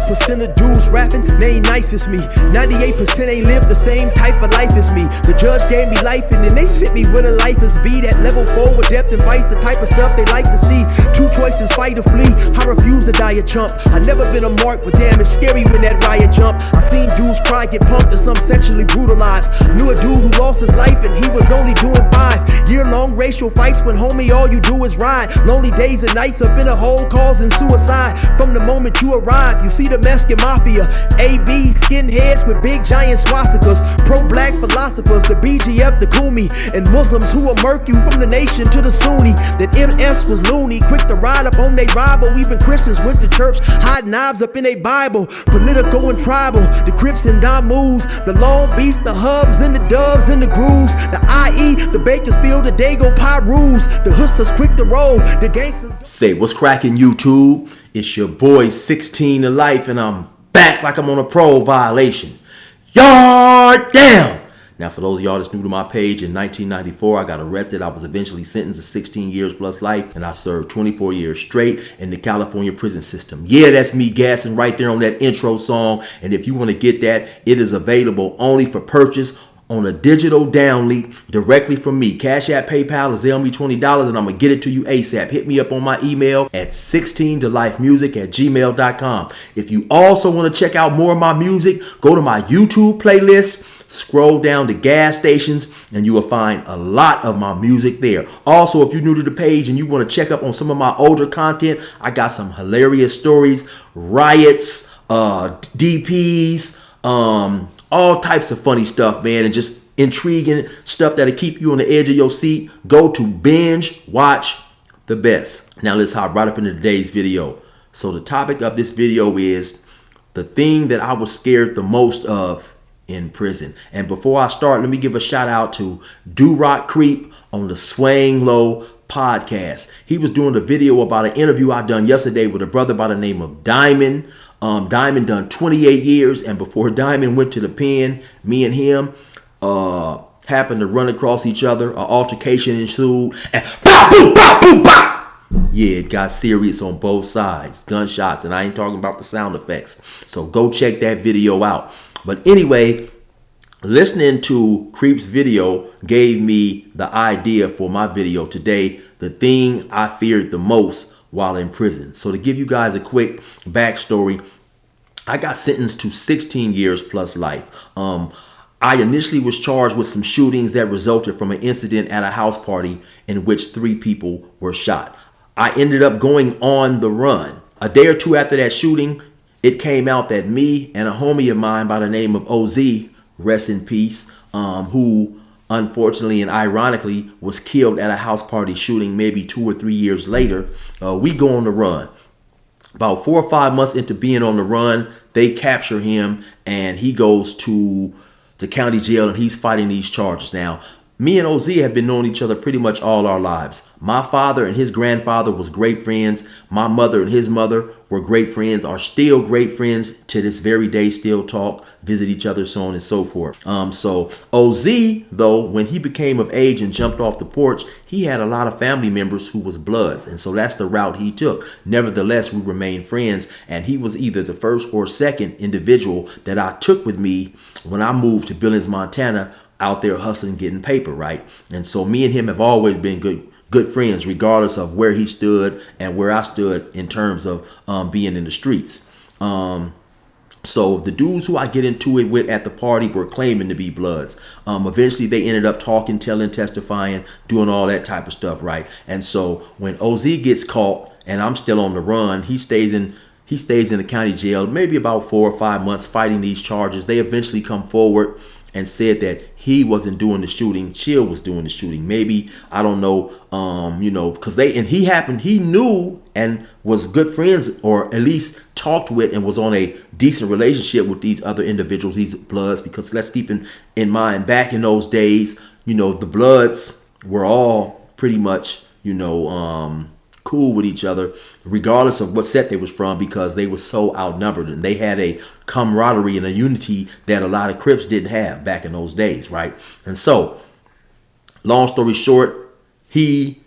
1% of dudes rapping, they ain't nice as me. 98% ain't live the same type of life as me. The judge gave me life and then they sent me where the life is be. That level 4 with depth and vice, the type of stuff they like to see. Two choices, fight or flee. I refuse to die a chump. I never been a mark, but damn, it's scary when that riot jump. I seen dudes cry, get pumped, and some sexually brutalized. Knew a dude who lost his life and he was only doing 5 year-long racial fights when homie all you do is ride. Lonely days and nights up in a hole causing suicide. From the moment you arrive, you see the Mexican mafia, AB skinheads with big giant swastikas, pro-black philosophers, the BGF, the Kumi, and Muslims who will murk you from the nation to the Sunni. That MS was loony, quick to ride up on they rival. Even Christians went to church, hide knives up in a Bible. Political and tribal, the Crips and Damus, the Long Beach, the Hubs and the Dubs and the Grooves, the IE, the Bakersfield, the Dago Pyrus, the Hustlers quick to roll, the gangsters. Say, what's cracking, YouTube? It's your boy 16 to Life, and I'm back like I'm on a parole violation. Yard down! Now, for those of y'all that's new to my page, in 1994, I got arrested. I was eventually sentenced to 16 years plus life, and I served 24 years straight in the California prison system. Yeah, that's me gassing right there on that intro song, and if you want to get that, it is available only for purchase on a digital download directly from me. Cash App, PayPal, or Zelle me $20, and I'm going to get it to you ASAP. Hit me up on my email at 16tolifemusic@gmail.com. If you also want to check out more of my music, go to my YouTube playlist, scroll down to gas stations, and you will find a lot of my music there. Also, if you're new to the page and you want to check up on some of my older content, I got some hilarious stories, riots, DPs, all types of funny stuff, man, and just intriguing stuff that'll keep you on the edge of your seat. Go to Binge Watch the Best. Now let's hop right up into today's video. So the topic of this video is the thing that I was scared the most of in prison. And before I start, let me give a shout out to Do Rock Creep on the Swang Low podcast. He was doing a video about an interview I done yesterday with a brother by the name of Diamond. Diamond done 28 years, and before Diamond went to the pen, me and him happened to run across each other. An altercation ensued, and bah, boom, bah, boom, bah. Yeah, it got serious on both sides. Gunshots, and I ain't talking about the sound effects. So go check that video out. But anyway, listening to Creep's video gave me the idea for my video today, the thing I feared the most while in prison. So to give you guys a quick backstory, I got sentenced to 16 years plus life. I initially was charged with some shootings that resulted from an incident at a house party in which 3 people were shot. I ended up going on the run. A day or two after that shooting, it came out that me and a homie of mine by the name of OZ, rest in peace, who unfortunately and ironically was killed at a house party shooting maybe 2 or 3 years later, we go on the run. About 4 or 5 months into being on the run, they capture him and he goes to the county jail and he's fighting these charges. Now, me and OZ have been knowing each other pretty much all our lives. My father and his grandfather was great friends. My mother and his mother were great friends, are still great friends to this very day, still talk, visit each other, so on and so forth. So OZ, though, when he became of age and jumped off the porch, he had a lot of family members who was Bloods. And so that's the route he took. Nevertheless, we remained friends. And he was either the first or second individual that I took with me when I moved to Billings, Montana, out there hustling, getting paper, right? And so me and him have always been good friends, regardless of where he stood and where I stood in terms of being in the streets. So the dudes who I get into it with at the party were claiming to be Bloods. Eventually they ended up talking, telling, testifying, doing all that type of stuff, right? And so when OZ gets caught and I'm still on the run, he stays in the county jail maybe about 4 or 5 months fighting these charges. They eventually come forward and said that he wasn't doing the shooting, Chill was doing the shooting. Maybe, I don't know, because he knew and was good friends, or at least talked with and was on a decent relationship with these other individuals, these Bloods, because let's keep in mind, back in those days, the Bloods were all pretty much, cool with each other, regardless of what set they was from, because they were so outnumbered and they had a camaraderie and a unity that a lot of Crips didn't have back in those days, right? And so, long story short, he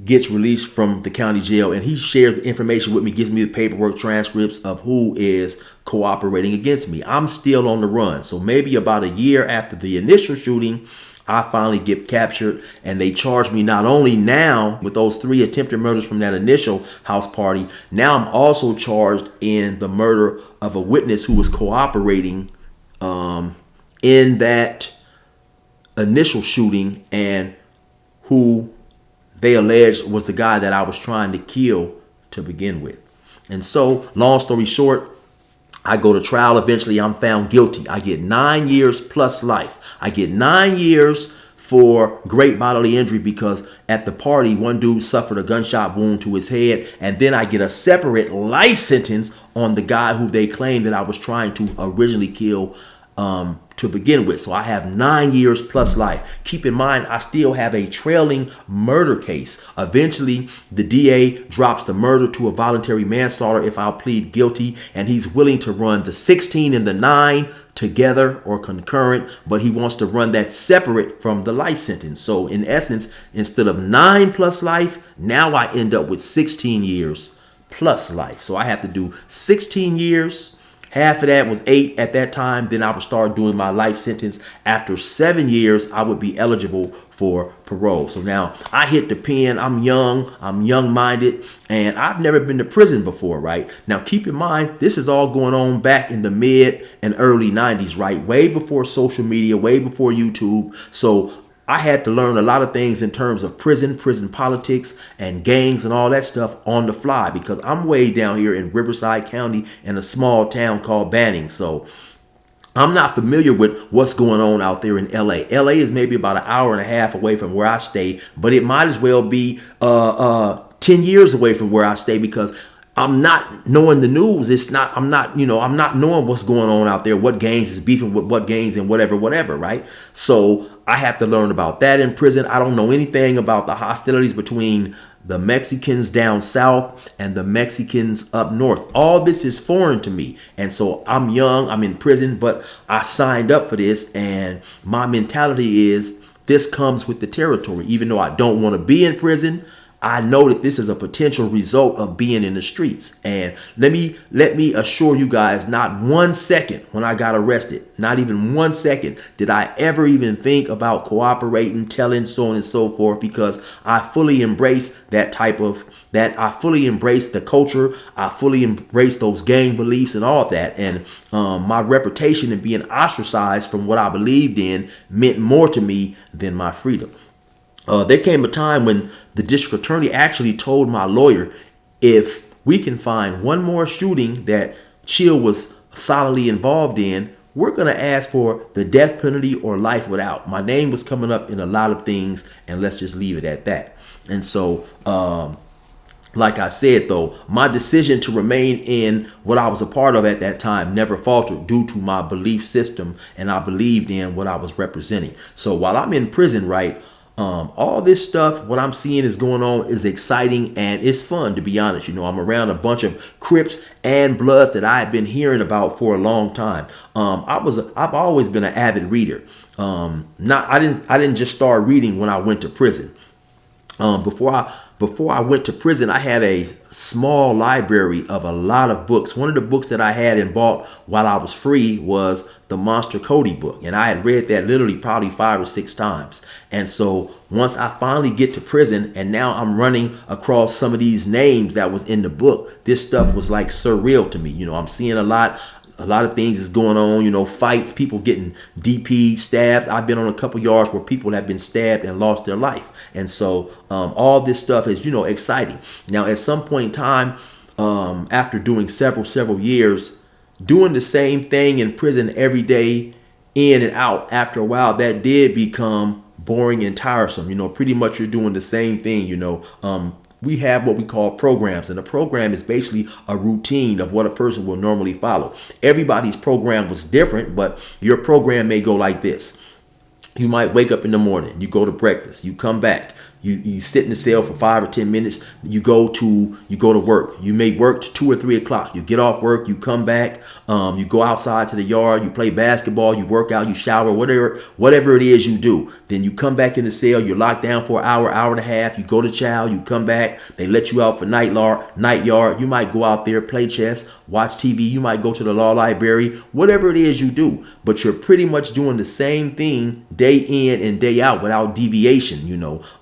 gets released from the county jail, and he shares the information with me, gives me the paperwork, transcripts of who is cooperating against me. I'm still on the run. So maybe about a year after the initial shooting, I finally get captured, and they charge me not only now with those 3 attempted murders from that initial house party, now I'm also charged in the murder of a witness who was cooperating in that initial shooting, and who they alleged was the guy that I was trying to kill to begin with. And so, long story short, I go to trial. Eventually, I'm found guilty. I get 9 years plus life. I get 9 years for great bodily injury because at the party, one dude suffered a gunshot wound to his head. And then I get a separate life sentence on the guy who they claimed that I was trying to originally kill to begin with. So I have 9 years plus life. Keep in mind, I still have a trailing murder case. Eventually, the DA drops the murder to a voluntary manslaughter if I'll plead guilty, and he's willing to run the 16 and the 9 together or concurrent, but he wants to run that separate from the life sentence. So in essence, instead of 9 plus life, now I end up with 16 years plus life. So I have to do 16 years. Half of that was 8 at that time. Then I would start doing my life sentence. After 7 years, I would be eligible for parole. So now I hit the pen. I'm young-minded, and I've never been to prison before, right? Now keep in mind, this is all going on back in the mid and early 90s, right? Way before social media, way before YouTube. So I had to learn a lot of things in terms of prison politics, and gangs and all that stuff on the fly, because I'm way down here in Riverside County in a small town called Banning. So I'm not familiar with what's going on out there in LA. LA is maybe about an hour and a half away from where I stay, but it might as well be 10 years away from where I stay, because I'm not knowing the news. I'm not knowing what's going on out there, what gangs is beefing with what gangs and whatever, right? So I have to learn about that in prison. I don't know anything about the hostilities between the Mexicans down south and the Mexicans up north. All this is foreign to me. And so I'm young, I'm in prison, but I signed up for this, and my mentality is this comes with the territory. Even though I don't want to be in prison, I know that this is a potential result of being in the streets. And let me assure you guys, not 1 second when I got arrested, not even 1 second did I ever even think about cooperating, telling, so on and so forth, because I fully embrace I fully embrace the culture. I fully embrace those gang beliefs and all that. And my reputation and being ostracized from what I believed in meant more to me than my freedom. There came a time when the district attorney actually told my lawyer, if we can find one more shooting that Chill was solidly involved in, we're going to ask for the death penalty or life without. My name was coming up in a lot of things, and let's just leave it at that. And so, like I said, though, my decision to remain in what I was a part of at that time never faltered due to my belief system, and I believed in what I was representing. So while I'm in prison, right, all this stuff, what I'm seeing is going on is exciting, and it's fun, to be honest. I'm around a bunch of Crips and Bloods that I had been hearing about for a long time. I've always been an avid reader. I didn't just start reading when I went to prison. Before I went to prison, I had a small library of a lot of books. One of the books that I had and bought while I was free was the Monster Cody book. And I had read that literally probably 5 or 6 times. And so once I finally get to prison, and now I'm running across some of these names that was in the book, this stuff was like surreal to me. I'm seeing a lot of things is going on, fights, people getting DP, stabbed. I've been on a couple yards where people have been stabbed and lost their life. And so all this stuff is, exciting. Now, at some point in time, after doing several years, doing the same thing in prison every day, in and out, after a while, that did become boring and tiresome. Pretty much you're doing the same thing, we have what we call programs, and a program is basically a routine of what a person will normally follow. Everybody's program was different, but your program may go like this. You might wake up in the morning, you go to breakfast, you come back, You sit in the cell for 5 or 10 minutes. You go to work. You may work to 2 or 3 o'clock. You get off work. You come back. You go outside to the yard. You play basketball. You work out. You shower. Whatever it is you do. Then you come back in the cell. You're locked down for an hour, hour and a half. You go to chow. You come back. They let you out for night yard. You might go out there, play chess, watch TV. You might go to the law library. Whatever it is you do, but you're pretty much doing the same thing day in and day out without deviation.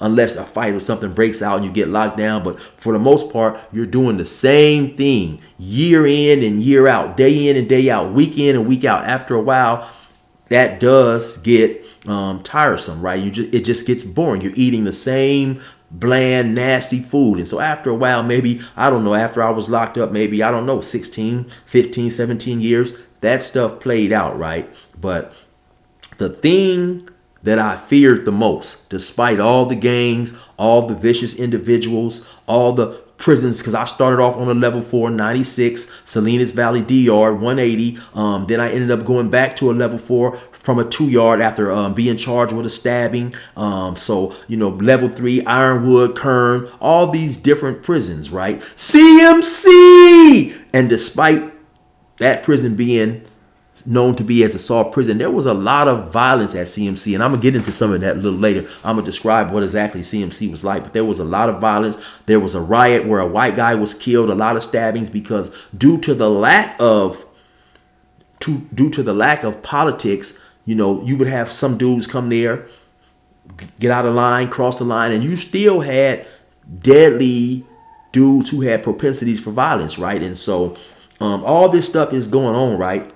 Unless a fight or something breaks out and you get locked down. But for the most part, you're doing the same thing year in and year out, day in and day out, week in and week out. After a while, that does get tiresome, right? It just gets boring. You're eating the same bland, nasty food. And so after a while, maybe, I don't know, after I was locked up, maybe, 16, 15, 17 years, that stuff played out, right? But the thing that I feared the most, despite all the gangs, all the vicious individuals, all the prisons, because I started off on a level 4, 96, Salinas Valley DR, 180. Then I ended up going back to a level 4 from a 2-yard after being charged with a stabbing. Level 3, Ironwood, Kern, all these different prisons, right? CMC! And despite that prison being known to be as a soft prison, there was a lot of violence at CMC, and I'm gonna get into some of that a little later. I'm gonna describe what exactly CMC was like, but there was a lot of violence. There was a riot where a white guy was killed, a lot of stabbings, because due to the lack of politics, you would have some dudes come there, get out of line, cross the line, and you still had deadly dudes who had propensities for violence, right? And so all this stuff is going on, right?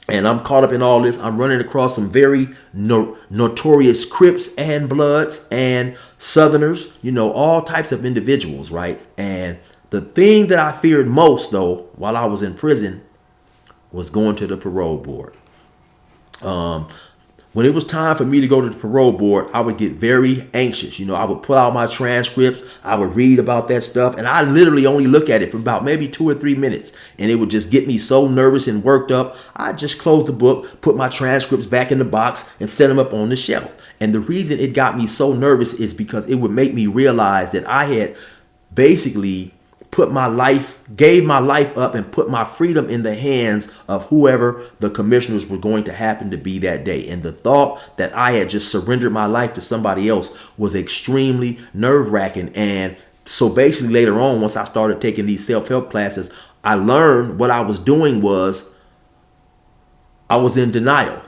And I'm caught up in all this. I'm running across some very notorious Crips and Bloods and Southerners, all types of individuals, right? And the thing that I feared most, though, while I was in prison, was going to the parole board. When it was time for me to go to the parole board, I would get very anxious. I would pull out my transcripts. I would read about that stuff. And I literally only look at it for about maybe 2 or 3 minutes. And it would just get me so nervous and worked up. I just closed the book, put my transcripts back in the box, and set them up on the shelf. And the reason it got me so nervous is because it would make me realize that I had basically gave my life up and put my freedom in the hands of whoever the commissioners were going to happen to be that day. And the thought that I had just surrendered my life to somebody else was extremely nerve-wracking. And so basically later on, once I started taking these self-help classes, I learned what I was doing was I was in denial.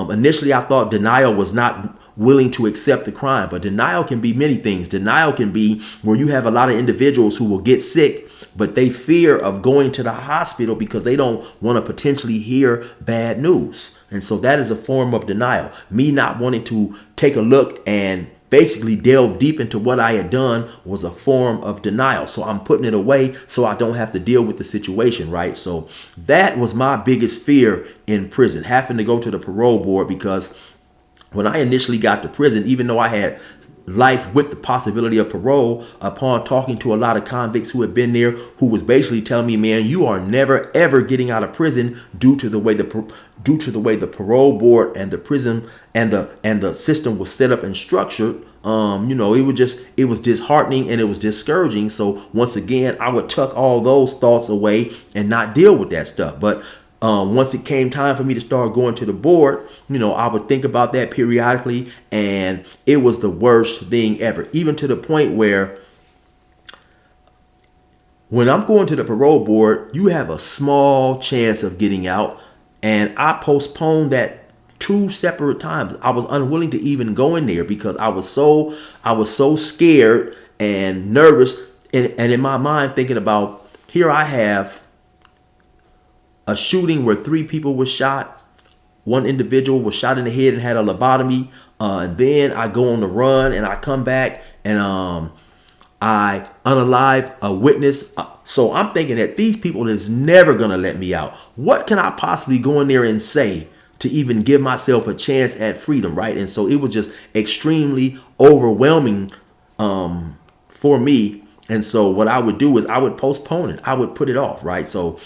Initially I thought denial was not willing to accept the crime, but denial can be many things. Denial can be where you have a lot of individuals who will get sick, but they fear of going to the hospital because they don't want to potentially hear bad news. And so that is a form of denial. Me not wanting to take a look and basically delve deep into what I had done was a form of denial. So I'm putting it away so I don't have to deal with the situation, right? So that was my biggest fear in prison, having to go to the parole board, because when I initially got to prison, even though I had life with the possibility of parole, upon talking to a lot of convicts who had been there, who was basically telling me, man, you are never ever getting out of prison due to the way the parole board and the prison and the system was set up and structured. It was disheartening and it was discouraging. So once again, I would tuck all those thoughts away and not deal with that stuff. But once it came time for me to start going to the board, I would think about that periodically, and it was the worst thing ever. Even to the point where when I'm going to the parole board, you have a small chance of getting out. And I postponed that 2 separate times. I was unwilling to even go in there because I was so scared and nervous, and in my mind thinking about, here I have a shooting where 3 people were shot. 1 individual was shot in the head and had a lobotomy. And then I go on the run and I come back and I unalive a witness. So I'm thinking that these people is never going to let me out. What can I possibly go in there and say to even give myself a chance at freedom, right? And so it was just extremely overwhelming for me. And so what I would do is I would postpone it. I would put it off, right? So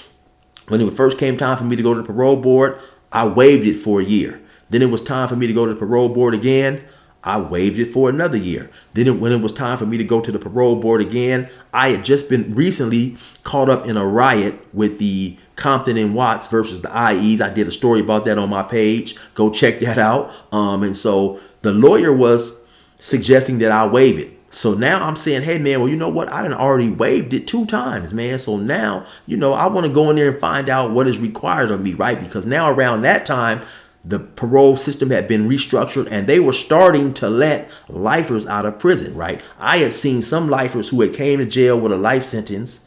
when it first came time for me to go to the parole board, I waived it for a year. Then it was time for me to go to the parole board again. I waived it for another year. Then when it was time for me to go to the parole board again, I had just been recently caught up in a riot with the Compton and Watts versus the IEs. I did a story about that on my page. Go check that out. And so the lawyer was suggesting that I waive it. So now I'm saying, hey, man, well, you know what? I done already waived it 2 times, man. So now, I want to go in there and find out what is required of me, right? Because now around that time, the parole system had been restructured and they were starting to let lifers out of prison, right? I had seen some lifers who had came to jail with a life sentence,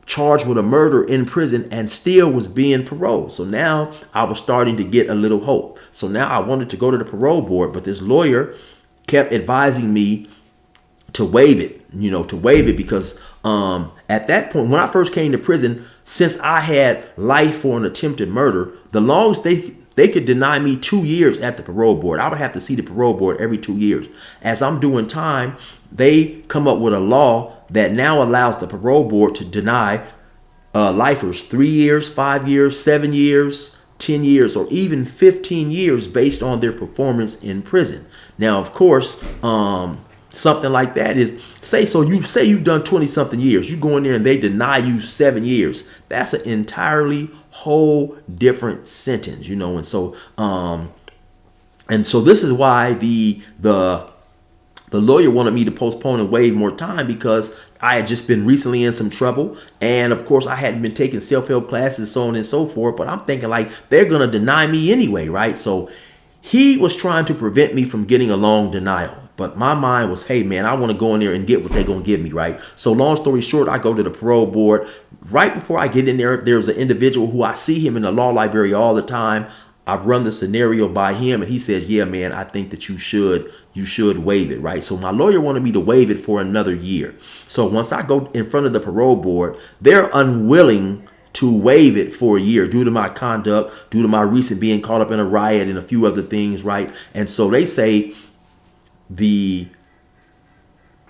charged with a murder in prison, and still was being paroled. So now I was starting to get a little hope. So now I wanted to go to the parole board, but this lawyer kept advising me to waive it, because at that point, when I first came to prison, since I had life for an attempted murder, the longest they could deny me 2 years at the parole board. I would have to see the parole board every 2 years. As I'm doing time, they come up with a law that now allows the parole board to deny lifers 3 years, 5 years, 7 years, 10 years, or even 15 years based on their performance in prison. Now, of course, something like that is, say you've done 20 something years, you go in there and they deny you 7 years. That's an entirely whole different sentence, and so this is why the lawyer wanted me to postpone and waive more time, because I had just been recently in some trouble. And of course, I hadn't been taking self-help classes, so on and so forth. But I'm thinking like they're going to deny me anyway, right? So he was trying to prevent me from getting a long denial. But my mind was, hey, man, I want to go in there and get what they're going to give me, right? So long story short, I go to the parole board. Right before I get in there, there's an individual who I see him in the law library all the time. I run the scenario by him and he says, yeah, man, I think that you should waive it, right? So my lawyer wanted me to waive it for another year. So once I go in front of the parole board, they're unwilling to waive it for a year due to my conduct, due to my recent being caught up in a riot and a few other things, right? And so they say the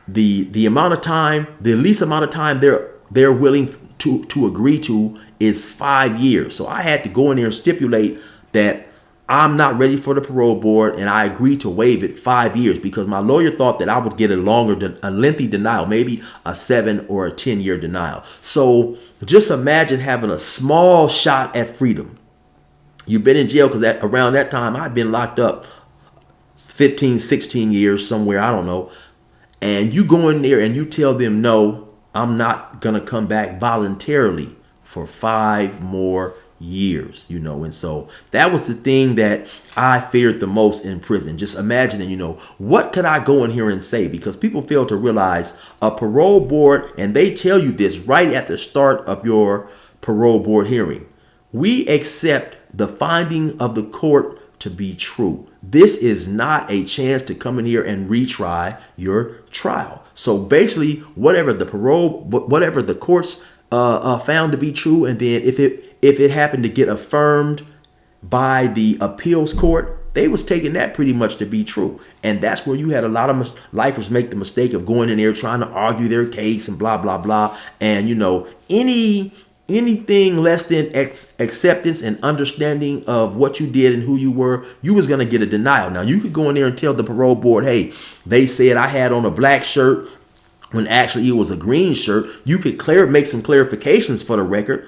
amount of time, the least amount of time they're willing to agree to is 5 years. So I had to go in there and stipulate that I'm not ready for the parole board, and I agreed to waive it 5 years because my lawyer thought that I would get a lengthy denial, maybe a 7 or a 10-year denial. So just imagine having a small shot at freedom. You've been in jail because around that time I'd been locked up 15, 16 years somewhere, I don't know. And you go in there and you tell them, no, I'm not going to come back voluntarily for 5 more years, and so that was the thing that I feared the most in prison. Just imagining, what could I go in here and say? Because people fail to realize a parole board, and they tell you this right at the start of your parole board hearing. We accept the finding of the court to be true. This is not a chance to come in here and retry your trial. So basically, whatever the courts found to be true, and then if it happened to get affirmed by the appeals court, they was taking that pretty much to be true. And that's where you had a lot of lifers make the mistake of going in there trying to argue their case and blah, blah, blah. And, anything less than acceptance and understanding of what you did and who you were, you was going to get a denial. Now, you could go in there and tell the parole board, hey, they said I had on a black shirt when actually it was a green shirt. You could make some clarifications for the record,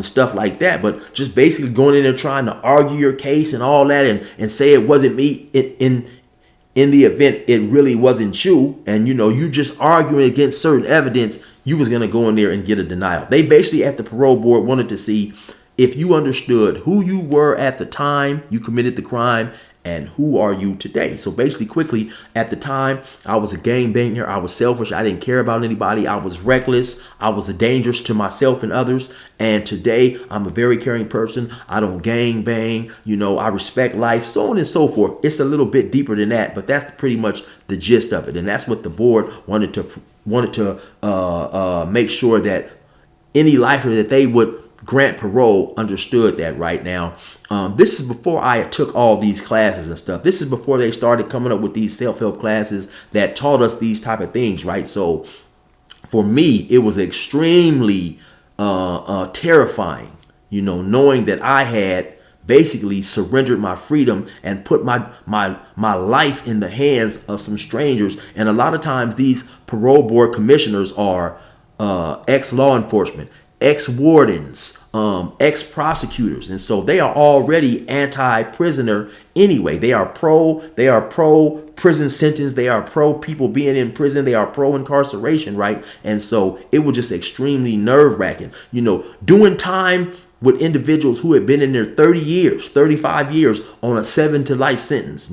stuff like that. But just basically going in there trying to argue your case and all that and say it wasn't me in the event it really wasn't you, and you just arguing against certain evidence, you was going to go in there and get a denial. They basically at the parole board wanted to see if you understood who you were at the time you committed the crime and who are you today. So basically, quickly, at the time, I was a gangbanger. I was selfish. I didn't care about anybody. I was reckless. I was dangerous to myself and others. And today, I'm a very caring person. I don't gang bang. I respect life, so on and so forth. It's a little bit deeper than that, but that's pretty much the gist of it. And that's what the board wanted to make sure that any lifer that they would grant parole understood that. Right now, this is before I took all these classes and stuff. This is before they started coming up with these self-help classes that taught us these type of things, right? So for me, it was extremely terrifying, knowing that I had basically surrendered my freedom and put my life in the hands of some strangers. And a lot of times these parole board commissioners are ex-law enforcement, ex-wardens, ex-prosecutors, and so they are already anti-prisoner anyway. They are pro prison sentence, they are pro people being in prison, they are pro incarceration, right? And so it was just extremely nerve-wracking, doing time with individuals who had been in there 30 years, 35 years on a 7 to life sentence,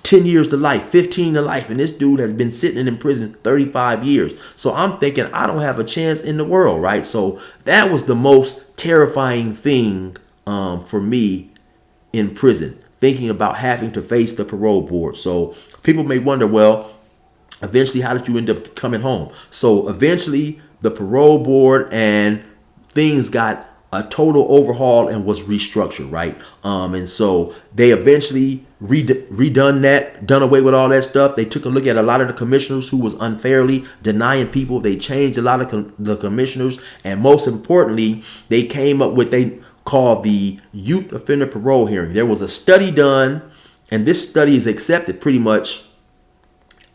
10 years to life, 15 to life. And this dude has been sitting in prison 35 years. So I'm thinking I don't have a chance in the world, right? So that was the most terrifying thing for me in prison, thinking about having to face the parole board. So people may wonder, well, eventually, how did you end up coming home? So eventually the parole board and things got a total overhaul and was restructured, right? And so they eventually done away with all that stuff. They took a look at a lot of the commissioners who was unfairly denying people. They changed a lot of the commissioners, and most importantly, they came up with they called the youth offender parole hearing. There was a study done, and this study is accepted pretty much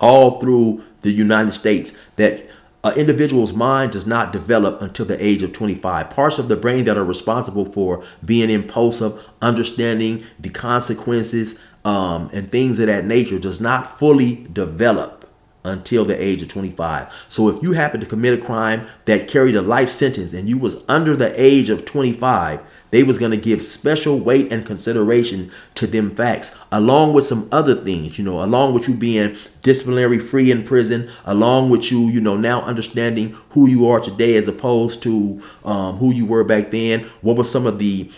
all through the United States, that an individual's mind does not develop until the age of 25. Parts of the brain that are responsible for being impulsive, understanding the consequences, and things of that nature does not fully develop until the age of 25. So if you happen to commit a crime that carried a life sentence and you was under the age of 25, they was going to give special weight and consideration to them facts, along with some other things, along with you being disciplinary free in prison, along with you, now understanding who you are today as opposed to who you were back then. What were some of the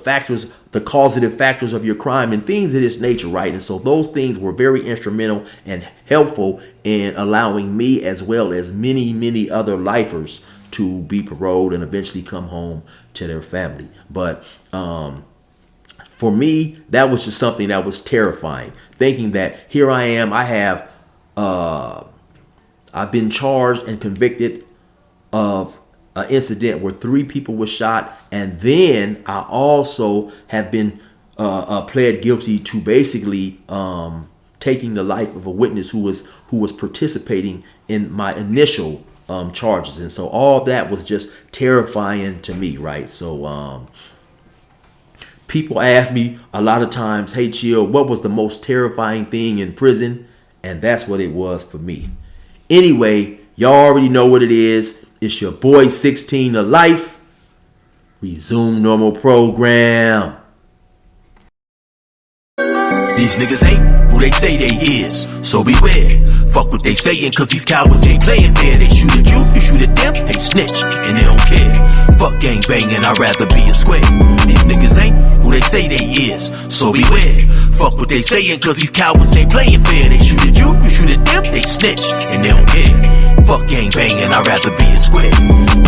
factors, the causative factors of your crime and things of this nature, right? And so those things were very instrumental and helpful in allowing me, as well as many, many other lifers, to be paroled and eventually come home to their family. But for me, that was just something that was terrifying, thinking that here I am, I've been charged and convicted of an incident where 3 people were shot, and then I also have been pled guilty to basically taking the life of a witness who was participating in my initial charges. And so all that was just terrifying to me, right? So people ask me a lot of times, hey Chill, what was the most terrifying thing in prison? And that's what it was for me. Anyway, y'all already know what it is. It's your boy 16 to life. Resume normal program. These niggas ain't who they say they is, so beware. Fuck what they sayin', cause these cowards ain't playin' fair. They shoot at you shoot at them, they snitch, and they don't care. Fuck gang bangin', I'd rather be a square. These niggas ain't who they say they is, so beware. Fuck what they sayin', cause these cowards ain't playin' fair. They shoot at you shoot at them, they snitch, and they don't care. Fuck gang bangin', I'd rather be a square.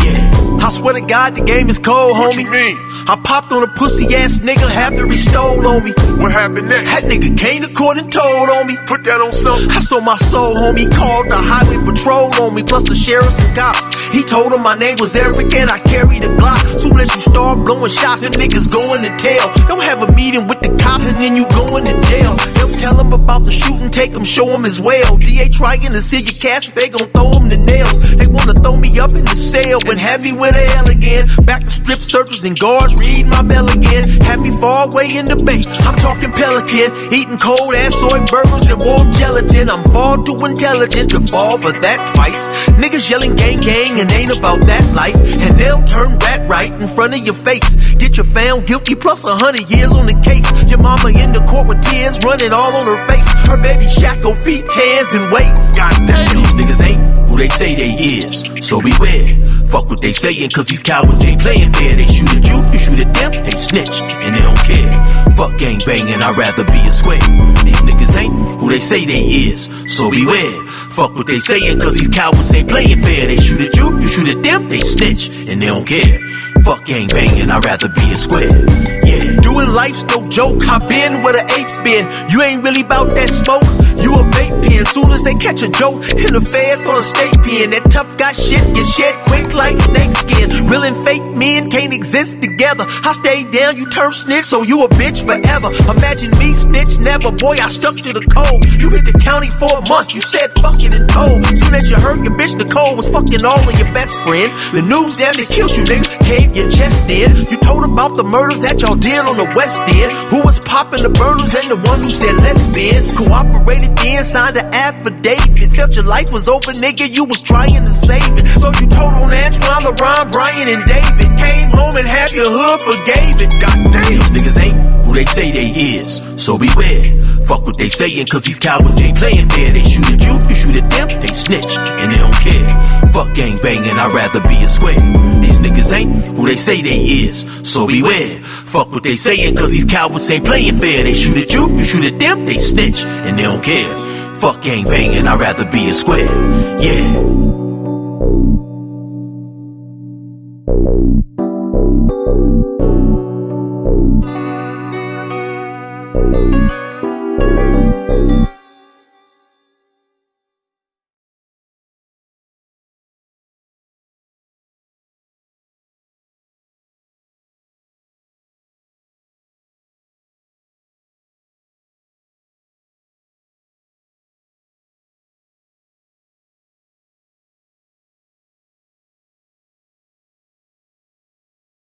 Yeah, I swear to God, the game is cold, homie. What you mean? I popped on a pussy ass nigga after he stole on me. What happened next? That nigga came to court and told on me. Put that on something. I sold my soul, homie. Called the highway patrol on me, plus the sheriffs and cops. He told him my name was Eric and I carried a Glock. Soon as you start blowing shots, them niggas going to tail. Don't have a meeting with the cops and then you going to jail. They'll tell him about the shooting, take him, show him as well. DA trying to see your cash, they gon' throw him the nails. They wanna throw me up in the cell and have me with a L again. Back to strip searchers and guards, read my mail again. Have me far away in the bay, I'm talking Pelican. Eating cold ass soy burgers and warm gelatin. I'm far too intelligent to fall for that twice. Niggas yelling gang gang and ain't about that life. And they'll turn that right in front of your face. Get you found guilty plus 100 years on the case. Your mama in the court with tears running all on her face. Her baby shackled feet, hands and waist. Goddamn, these niggas ain't who they say they is, so beware. Fuck what they sayin', cause these cowards ain't playin' fair. They shoot at you shoot at them, they snitch, and they don't care. Fuck gang bangin', I'd rather be a square. These niggas ain't who they say they is, so beware. Fuck what they sayin', cause these cowards ain't playin' fair. They shoot at you shoot at them, they snitch, and they don't care. Fuck gang banging, I'd rather be a square. Yeah, doing life's no joke. I been where the apes been. You ain't really bout that smoke. You a vape pen. Soon as they catch a joke, in the feds on a state pen. That tough guy shit get shed quick like snake skin. Real and fake men can't exist together. I stay down, you turn snitch, so you a bitch forever. Imagine me snitch never, boy, I stuck to the code. You hit the county for a month, you said fucking and told. Soon as you heard your bitch Nicole was fucking all of your best friend, the news damn it killed you, nigga. Cave your chest in. You told about the murders that y'all did on the West End. Who was popping the burners and the one who said lesbian. Cooperated then, signed an affidavit. Felt your life was over, nigga, you was trying to save it. So you told on Antoine, LeBron, Brian, and David. Came home and half your hood forgave it. Goddamn. These niggas ain't who they say they is, so beware. Fuck what they sayin', cause these cowards ain't playing fair. They shoot at you, you shoot at them, they snitch, and they don't care. Fuck gang banging, I'd rather be a square. These niggas ain't who they say they is, so beware. Fuck what they sayin', cause these cowards ain't playing fair. They shoot at you, you shoot at them, they snitch, and they don't care. Fuck gang banging, I'd rather be a square. Yeah. Thank you.